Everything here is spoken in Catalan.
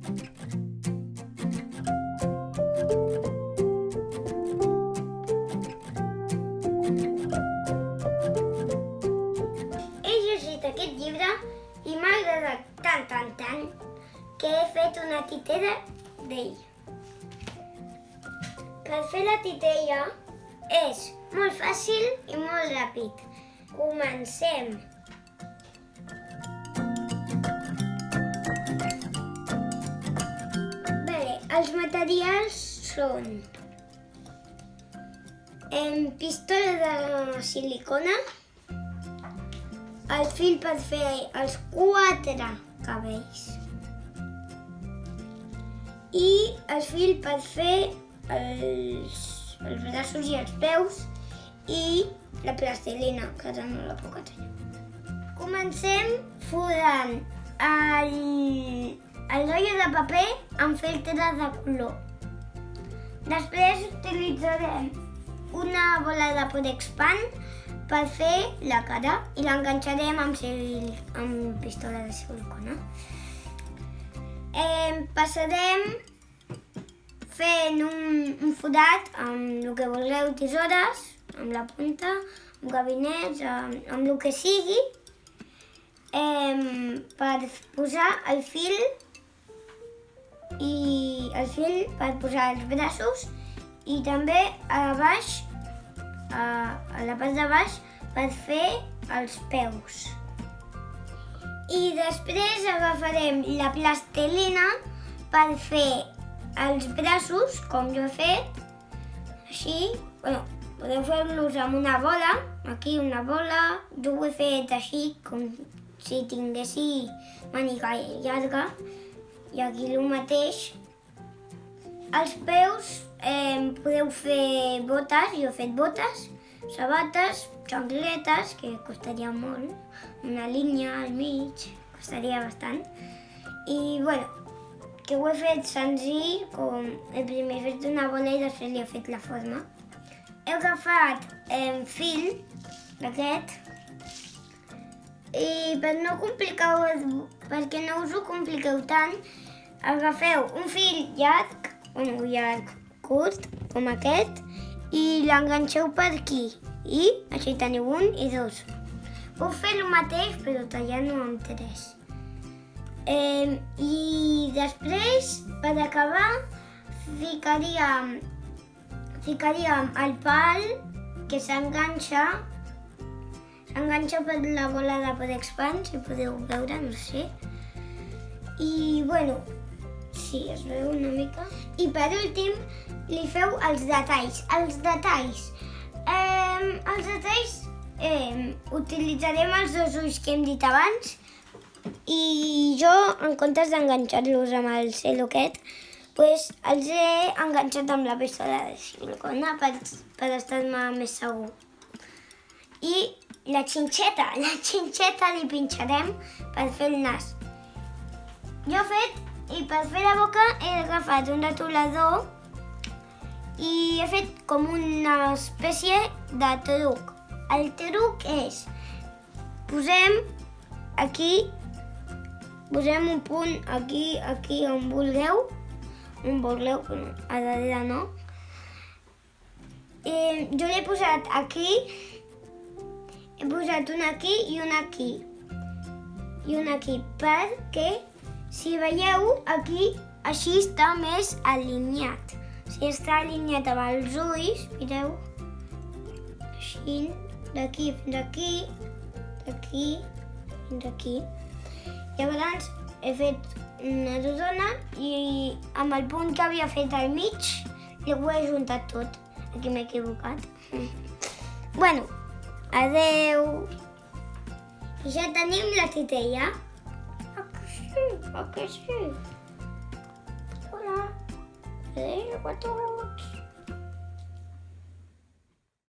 He llegit aquest llibre i m'ha agradat tant, que he fet una titella d'ell. Per fer la titella és molt fàcil i molt ràpid. Comencem. Bé, els materials són pistola de silicona, el fil per fer els 4 cabells i el fil per fer els braços i els peus i la plastilina, que ara no la puc ensenyar. Comencem forant el rotllo de paper amb filtre de color. Després utilitzarem una bola de Purexpan per fer la cara i l'enganxarem amb pistola de silicona. Passarem fent un forat amb el que vulgueu, tisores, amb la punta, amb gavinets, amb el que sigui, per posar el fil per posar els braços i també a baix, a la part de baix, per fer els peus. I després agafarem la plastilina per fer els braços, com jo he fet, així. Podeu fer-los amb una bola, aquí una bola. Jo ho he fet així, com si tinguessi màniga llarga, i aquí el mateix. Els peus podeu fer botes, jo he fet botes, sabates, xancletes, que costaria molt, una línia al mig, costaria bastant. I que ho he fet senzill, com primer he fet una bola i després li he fet la forma. He agafat fil d'aquest i perquè no us ho compliqueu tant, agafeu un fil llarg, curt, com aquest, i l'enganxeu per aquí. I així teniu 1 i 2. Puc fer el mateix, però tallant-ho amb 3. I després, per acabar, ficaríem el pal que s'enganxa per la bola de Purexpan, si podeu veure, no sé. I sí, es veu una mica. I per últim, li feu els detalls. Els detalls utilitzarem els 2 ulls que hem dit abans i jo, en comptes d'enganxar-los amb el cel aquest, els he enganxat amb la pistola de silicona per estar-me més segur. I la xinxeta li pinxarem per fer el nas. Jo he fet, i per fer la boca he agafat un retolador i he fet com una espècie de truc. El truc és, posem un punt aquí on vulgueu, a darrere no. Jo l'he posat aquí, he posat un aquí i un aquí. Perquè, si veieu, aquí així està més alineat. Si està alineat amb els ulls, mireu, així, d'aquí fins aquí, d'aquí fins aquí. Llavors he fet una rodona i amb el punt que havia fet al mig ho he juntat tot. Aquí m'he equivocat. Adeu. I ja tenim la titella. Que sí? Hola. Adeu a tots.